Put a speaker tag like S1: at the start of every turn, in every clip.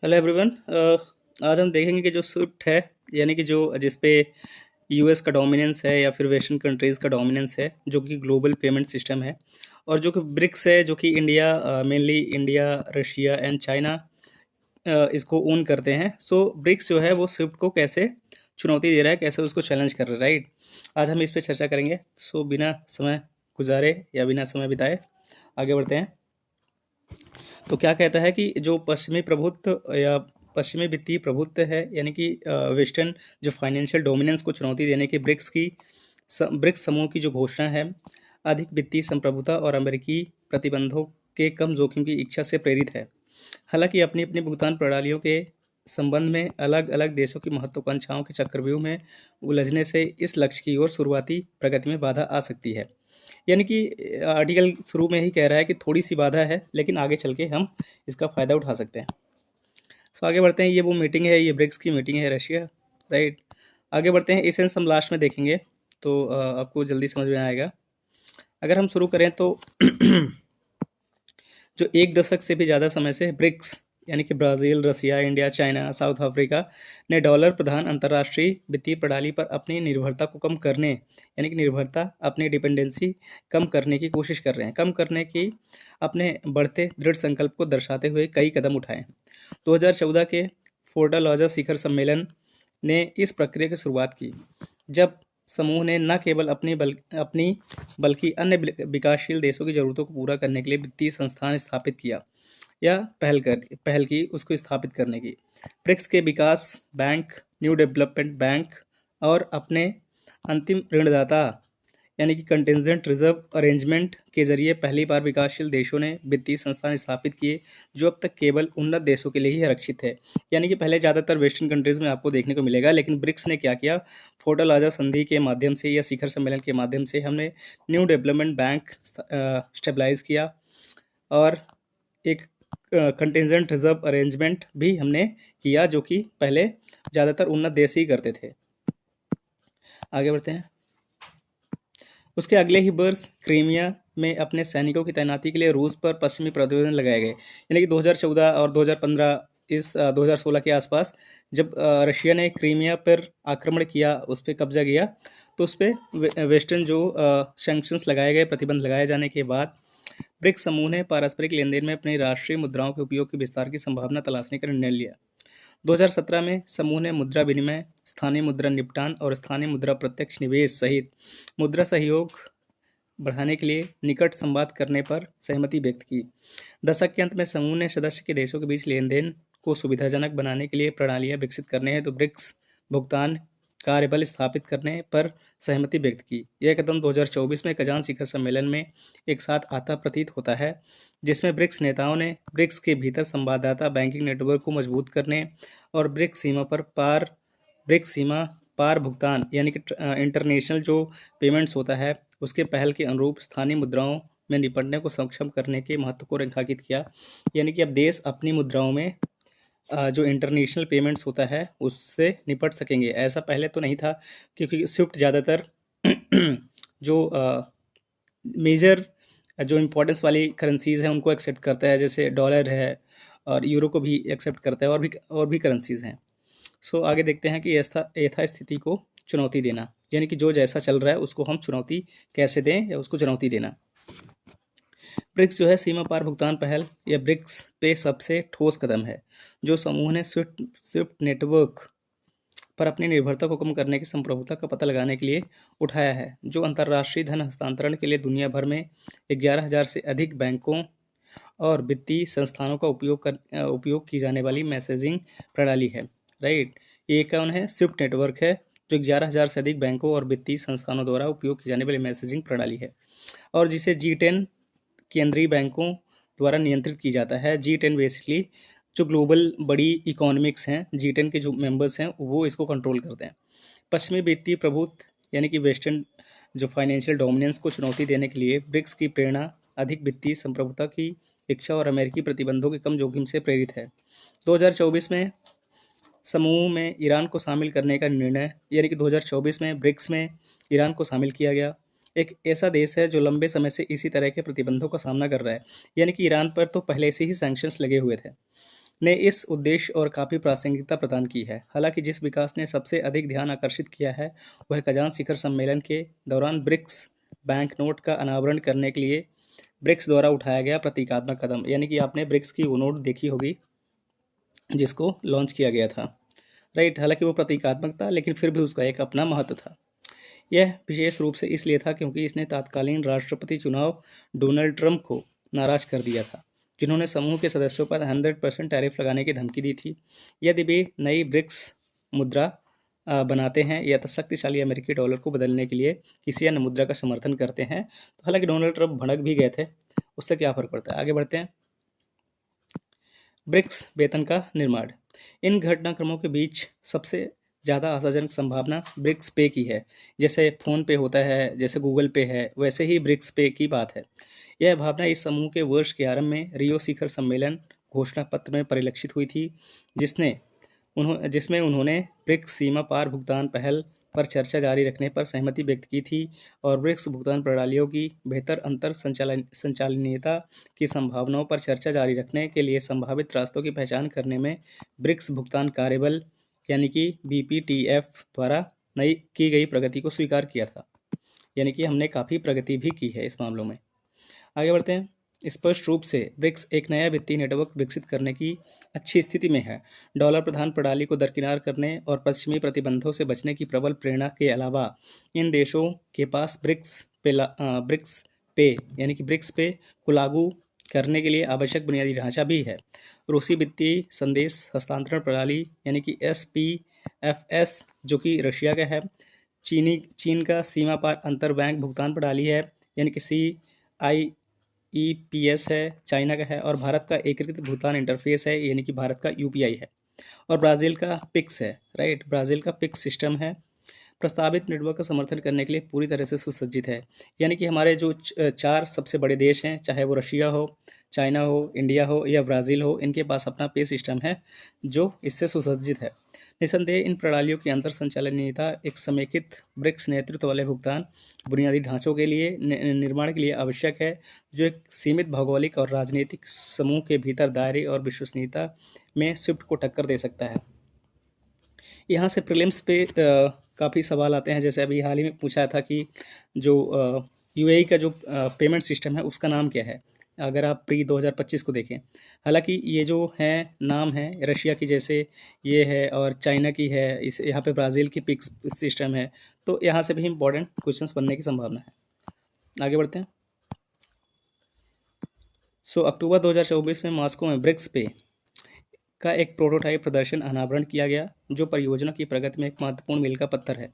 S1: Hello everyone. आज हम देखेंगे कि जो स्विफ्ट है, यानी कि जो जिस पे यूएस का डोमिनेंस है या फिर वेस्टर्न कंट्रीज़ का डोमिनेंस है, जो कि ग्लोबल पेमेंट सिस्टम है, और जो कि ब्रिक्स है, जो कि India mainly India, Russia and China इसको ओन करते हैं। सो ब्रिक्स जो है वो स्विफ्ट को कैसे चुनौती दे रहा है, कैसे उसको चैलेंज कर रहा है, राइट। आज हम इस पे चर्चा करेंगे। सो बिना समय गुजारे या बिना समय बिताए आगे बढ़ते हैं। तो क्या कहता है कि जो पश्चिमी प्रभुत्व या पश्चिमी वित्तीय प्रभुत्व है, यानी कि वेस्टर्न जो फाइनेंशियल डोमिनेंस को चुनौती देने की ब्रिक्स समूह की जो घोषणा है, अधिक वित्तीय संप्रभुता और अमेरिकी प्रतिबंधों के कम जोखिम की इच्छा से प्रेरित है। हालांकि अपनी अपनी भुगतान प्रणालियों के संबंध में अलग अलग देशों की महत्वाकांक्षाओं के चक्रव्यूह में उलझने से इस लक्ष्य की ओर शुरुआती प्रगति में बाधा आ सकती है। यानी कि आर्टिकल शुरू में ही कह रहा है कि थोड़ी सी बाधा है, लेकिन आगे चल के हम इसका फ़ायदा उठा सकते हैं। सो आगे बढ़ते हैं। ये वो मीटिंग है, ये ब्रिक्स की मीटिंग है, रशिया, राइट। आगे बढ़ते हैं। एसेंस हम लास्ट में देखेंगे, तो आपको जल्दी समझ में आएगा। अगर हम शुरू करें तो जो एक दशक से भी ज़्यादा समय से ब्रिक्स यानी कि ब्राज़ील, रसिया, इंडिया, चाइना, साउथ अफ्रीका ने डॉलर प्रधान अंतर्राष्ट्रीय वित्तीय प्रणाली पर अपनी निर्भरता को कम करने, यानी कि निर्भरता, अपनी डिपेंडेंसी कम करने की कोशिश कर रहे हैं। कम करने की अपने बढ़ते दृढ़ संकल्प को दर्शाते हुए कई कदम उठाए हैं। 2014 के फोर्टालाजा शिखर सम्मेलन ने इस प्रक्रिया की शुरुआत की, जब समूह ने न केवल अपनी बल्कि अन्य विकासशील देशों की ज़रूरतों को पूरा करने के लिए वित्तीय संस्थान स्थापित किया या पहल की उसको स्थापित करने की। ब्रिक्स के विकास बैंक, न्यू डेवलपमेंट बैंक और अपने अंतिम ऋणदाता यानी कि कंटिजेंट रिजर्व अरेंजमेंट के जरिए पहली बार विकासशील देशों ने वित्तीय संस्थान स्थापित किए, जो अब तक केवल उन्नत देशों के लिए ही आरक्षित है। यानी कि पहले ज़्यादातर वेस्टर्न कंट्रीज़ में आपको देखने को मिलेगा, लेकिन ब्रिक्स ने क्या किया, फोर्टालाजा संधि के माध्यम से या शिखर सम्मेलन के माध्यम से हमने न्यू डेवलपमेंट बैंक स्टेबलाइज किया, और एक कंटिजेंट रिजर्व अरेंजमेंट भी हमने किया, जो कि पहले ज़्यादातर उन्नत देश ही करते थे। आगे बढ़ते हैं। उसके अगले ही वर्ष क्रीमिया में अपने सैनिकों की तैनाती के लिए रूस पर पश्चिमी प्रतिबंध लगाए गए। यानी कि 2014 और 2015, इस 2016 के आसपास, जब रशिया ने क्रीमिया पर आक्रमण किया, उस पर कब्जा किया, तो उस पर वेस्टर्न जो सैंक्शंस लगाए गए, प्रतिबंध लगाए जाने के बाद ब्रिक्स समूह ने पारस्परिक लेनदेन में अपनी राष्ट्रीय मुद्राओं के उपयोग के विस्तार की संभावना तलाशने का निर्णय लिया। 2017 में समूह ने मुद्रा विनिमय, स्थानीय मुद्रा निपटान और स्थानीय मुद्रा प्रत्यक्ष निवेश सहित मुद्रा सहयोग बढ़ाने के लिए निकट संवाद करने पर सहमति व्यक्त की। दशक के अंत में समूह ने सदस्य के देशों के बीच लेनदेन को सुविधाजनक बनाने के लिए प्रणालियां विकसित करने हैं तो ब्रिक्स भुगतान कार्यबल स्थापित करने पर सहमति व्यक्त की। यह कदम 2024 में कजान शिखर सम्मेलन में एक साथ आता प्रतीत होता है, जिसमें ब्रिक्स नेताओं ने ब्रिक्स के भीतर संवाददाता बैंकिंग नेटवर्क को मजबूत करने और ब्रिक्स सीमा पार भुगतान यानी कि इंटरनेशनल जो पेमेंट्स होता है, उसके पहल के अनुरूप स्थानीय मुद्राओं में निपटने को सक्षम करने के महत्व को रेखांकित किया। यानी कि अब देश अपनी मुद्राओं में जो इंटरनेशनल पेमेंट्स होता है उससे निपट सकेंगे। ऐसा पहले तो नहीं था, क्योंकि स्विफ्ट ज़्यादातर जो मेजर जो इम्पोर्टेंस वाली करेंसीज़ हैं उनको एक्सेप्ट करता है, जैसे डॉलर है और यूरो को भी एक्सेप्ट करता है, और भी करेंसीज़ हैं। सो आगे देखते हैं कि यथास्थिति को चुनौती देना, यानी कि जो जैसा चल रहा है उसको हम चुनौती कैसे दें या उसको चुनौती देना। ब्रिक्स जो है सीमा पार भुगतान पहल या ब्रिक्स पे सबसे ठोस कदम है, जो समूह ने स्विफ्ट नेटवर्क पर अपनी निर्भरता को कम करने की संप्रभुता का पता लगाने के लिए उठाया है, जो अंतर्राष्ट्रीय धन हस्तांतरण के लिए दुनिया भर में 11,000 से अधिक बैंकों और वित्तीय संस्थानों का उपयोग की जाने वाली मैसेजिंग प्रणाली है, राइट। ये कौन है? स्विफ्ट नेटवर्क है, जो 11,000 से अधिक बैंकों और वित्तीय संस्थानों द्वारा उपयोग की जाने वाली मैसेजिंग प्रणाली है, और जिसे G10 केंद्रीय बैंकों द्वारा नियंत्रित की जाता है। G10 बेसिकली जो ग्लोबल बड़ी इकोनॉमिक्स हैं, G10 के जो मेंबर्स हैं वो इसको कंट्रोल करते हैं। पश्चिमी वित्तीय प्रभुत्व यानी कि वेस्टर्न जो फाइनेंशियल डोमिनेंस को चुनौती देने के लिए ब्रिक्स की प्रेरणा अधिक वित्तीय संप्रभुता की इच्छा और अमेरिकी प्रतिबंधों के कम जोखिम से प्रेरित है। 2024 में समूह में ईरान को शामिल करने का निर्णय, यानी कि 2024 में ब्रिक्स में ईरान को शामिल किया गया। एक ऐसा देश है जो लंबे समय से इसी तरह के प्रतिबंधों का सामना कर रहा है, यानी कि ईरान पर तो पहले से ही सैंक्शंस लगे हुए थे। ने इस उद्देश्य और काफ़ी प्रासंगिकता प्रदान की है। हालांकि जिस विकास ने सबसे अधिक ध्यान आकर्षित किया है वह कजान शिखर सम्मेलन के दौरान ब्रिक्स बैंक नोट का अनावरण करने के लिए ब्रिक्स द्वारा उठाया गया प्रतीकात्मक कदम, यानी कि आपने ब्रिक्स की वो नोट देखी होगी जिसको लॉन्च किया गया था, राइट। हालांकि वो प्रतीकात्मक था लेकिन फिर भी उसका एक अपना महत्व था। यह विशेष रूप से इसलिए था क्योंकि इसने तत्कालीन राष्ट्रपति चुनाव डोनाल्ड ट्रंप को नाराज कर दिया था, जिन्होंने समूह के सदस्यों पर 100% टैरिफ लगाने की धमकी दी थी यदि वे नई ब्रिक्स मुद्रा बनाते हैं या तो शक्तिशाली अमेरिकी डॉलर को बदलने के लिए किसी अन्य मुद्रा का समर्थन करते हैं। तो हालांकि डोनाल्ड ट्रंप भड़क भी गए थे, उससे क्या फर्क पड़ता है। आगे बढ़ते हैं। ब्रिक्स वेतन का निर्माण। इन घटनाक्रमों के बीच सबसे ज़्यादा आशाजनक संभावना ब्रिक्स पे की है। जैसे फ़ोन पे होता है, जैसे गूगल पे है, वैसे ही ब्रिक्स पे की बात है। यह भावना इस समूह के वर्ष के आरंभ में रियो शिखर सम्मेलन घोषणा पत्र में परिलक्षित हुई थी, जिसमें उन्होंने ब्रिक्स सीमा पार भुगतान पहल पर चर्चा जारी रखने पर सहमति व्यक्त की थी और ब्रिक्स भुगतान प्रणालियों की बेहतर अंतर संचालनीयता की संभावनाओं पर चर्चा जारी रखने के लिए संभावित रास्तों की पहचान करने में ब्रिक्स भुगतान कार्यबल यानी कि BPTF द्वारा नई की गई प्रगति को स्वीकार किया था। यानी कि हमने काफ़ी प्रगति भी की है इस मामलों में। आगे बढ़ते हैं। स्पष्ट रूप से ब्रिक्स एक नया वित्तीय नेटवर्क विकसित करने की अच्छी स्थिति में है। डॉलर प्रधान प्रणाली को दरकिनार करने और पश्चिमी प्रतिबंधों से बचने की प्रबल प्रेरणा के अलावा इन देशों के पास ब्रिक्स पे यानी कि ब्रिक्स पे को लागू करने के लिए आवश्यक बुनियादी ढांचा भी है। रूसी वित्तीय संदेश हस्तांतरण प्रणाली यानी कि SPFS जो कि रशिया का है, चीन का सीमा पार अंतर बैंक भुगतान प्रणाली है यानी कि CIEPS है, चाइना का है, और भारत का एकीकृत भुगतान इंटरफेस है यानी कि भारत का UPI है, और ब्राज़ील का पिक्स है, राइट। ब्राज़ील का पिक्स सिस्टम है। प्रस्तावित नेटवर्क का समर्थन करने के लिए पूरी तरह से सुसज्जित है। यानी कि हमारे जो 4 सबसे बड़े देश हैं, चाहे वो रशिया हो, चाइना हो, इंडिया हो या ब्राज़ील हो, इनके पास अपना पे सिस्टम है जो इससे सुसज्जित है। निसंदेह इन प्रणालियों की अंतर संचालनीयता एक समेकित ब्रिक्स नेतृत्व वाले भुगतान बुनियादी ढांचों के लिए निर्माण के लिए आवश्यक है, जो एक सीमित भौगोलिक और राजनीतिक समूह के भीतर दायरे और विश्वसनीयता में स्विफ्ट को टक्कर दे सकता है। यहाँ से प्रीलिम्स पे काफ़ी सवाल आते हैं। जैसे अभी हाल ही में पूछा था कि जो UAE का जो पेमेंट सिस्टम है उसका नाम क्या है, अगर आप प्री 2025 को देखें। हालांकि ये जो है नाम है रशिया की जैसे ये है और चाइना की है, इस यहाँ पे ब्राज़ील की पिक्स सिस्टम है, तो यहाँ से भी इंपॉर्टेंट क्वेश्चंस बनने की संभावना है। आगे बढ़ते हैं। अक्टूबर 2024 में मॉस्को में ब्रिक्स पे का एक प्रोटोटाइप प्रदर्शन अनावरण किया गया, जो परियोजना की प्रगति में एक महत्वपूर्ण मील का पत्थर है।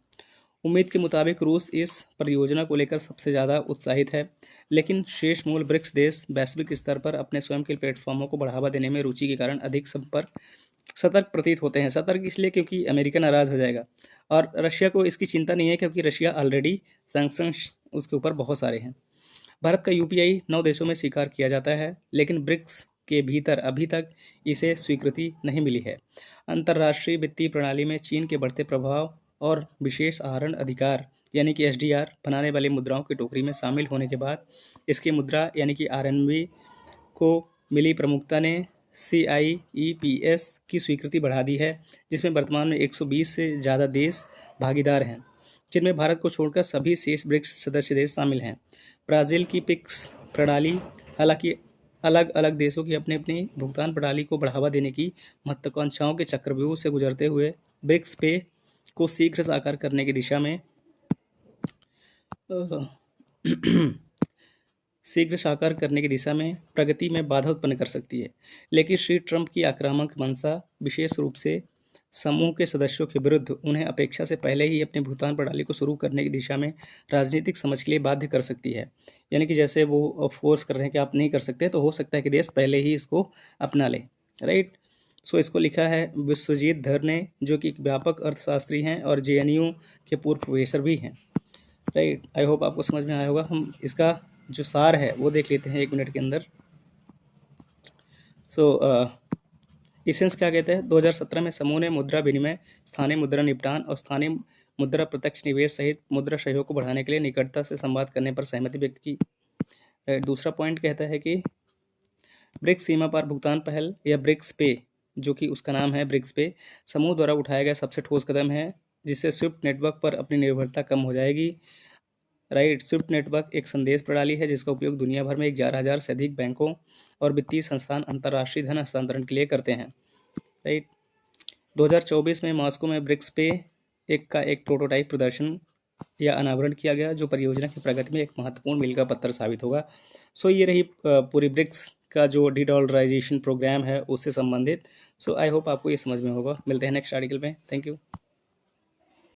S1: उम्मीद के मुताबिक रूस इस परियोजना को लेकर सबसे ज़्यादा उत्साहित है, लेकिन शेष मूल ब्रिक्स देश वैश्विक स्तर पर अपने स्वयं के प्लेटफॉर्मों को बढ़ावा देने में रुचि के कारण अधिक सतर्क प्रतीत होते हैं। सतर्क इसलिए क्योंकि अमेरिका नाराज हो जाएगा, और रशिया को इसकी चिंता नहीं है क्योंकि रशिया ऑलरेडी सैंक्शंस उसके ऊपर बहुत सारे हैं। भारत का UPI 9 देशों में स्वीकार किया जाता है, लेकिन ब्रिक्स के भीतर अभी तक इसे स्वीकृति नहीं मिली है। अंतर्राष्ट्रीय वित्तीय प्रणाली में चीन के बढ़ते प्रभाव और विशेष आहरण अधिकार यानी कि SDR बनाने वाली मुद्राओं की टोकरी में शामिल होने के बाद इसकी मुद्रा यानी कि RMB को मिली प्रमुखता ने CIEPS की स्वीकृति बढ़ा दी है, जिसमें वर्तमान में 120 से ज़्यादा देश भागीदार हैं, जिनमें भारत को छोड़कर सभी शेष ब्रिक्स सदस्य देश शामिल हैं। ब्राज़ील की पिक्स प्रणाली हालांकि अलग अलग देशों की अपनी अपनी भुगतान प्रणाली को बढ़ावा देने की महत्वाकांक्षाओं के चक्रव्यूह से गुजरते हुए ब्रिक्स पे को शीघ्र साकार करने की दिशा में प्रगति में बाधा उत्पन्न कर सकती है। लेकिन श्री ट्रंप की आक्रामक मंशा विशेष रूप से समूह के सदस्यों के विरुद्ध उन्हें अपेक्षा से पहले ही अपनी भुगतान प्रणाली को शुरू करने की दिशा में राजनीतिक समझ के लिए बाध्य कर सकती है। यानी कि जैसे वो फोर्स कर रहे हैं कि आप नहीं कर सकते, तो हो सकता है कि देश पहले ही इसको अपना ले, राइट। इसको लिखा है विश्वजीत धर ने, जो कि एक व्यापक अर्थशास्त्री हैं और JNU के पूर्व प्रोफेसर भी हैं, राइट। आई होप आपको समझ में आया होगा। हम इसका जो सार है वो देख लेते हैं 1 मिनट के अंदर। इसेंस क्या कहते हैं। 2017 में समूह ने मुद्रा विनिमय, स्थानीय मुद्रा निपटान और स्थानीय मुद्रा प्रत्यक्ष निवेश सहित मुद्रा सहयोग को बढ़ाने के लिए निकटता से संवाद करने पर सहमति व्यक्त की। दूसरा पॉइंट कहता है कि ब्रिक्स सीमा पार भुगतान पहल या ब्रिक्स पे जो कि उसका नाम है ब्रिक्स पे, समूह द्वारा उठाया गया सबसे ठोस कदम है, जिससे स्विफ्ट नेटवर्क पर अपनी निर्भरता कम हो जाएगी। राइट, स्विफ्ट नेटवर्क एक संदेश प्रणाली है जिसका उपयोग दुनिया भर में 11,000 से अधिक बैंकों और वित्तीय संस्थान अंतर्राष्ट्रीय धन हस्तांतरण के लिए करते हैं। राइट, 2024 में मॉस्को में ब्रिक्स पे एक प्रोटोटाइप प्रदर्शन या अनावरण किया गया, जो परियोजना की प्रगति में एक महत्वपूर्ण मील का पत्थर साबित होगा। सो ये रही पूरी ब्रिक्स का जो डीडॉलराइजेशन प्रोग्राम है उससे संबंधित। सो आई होप आपको ये समझ में होगा। मिलते हैं नेक्स्ट आर्टिकल में। Thank you.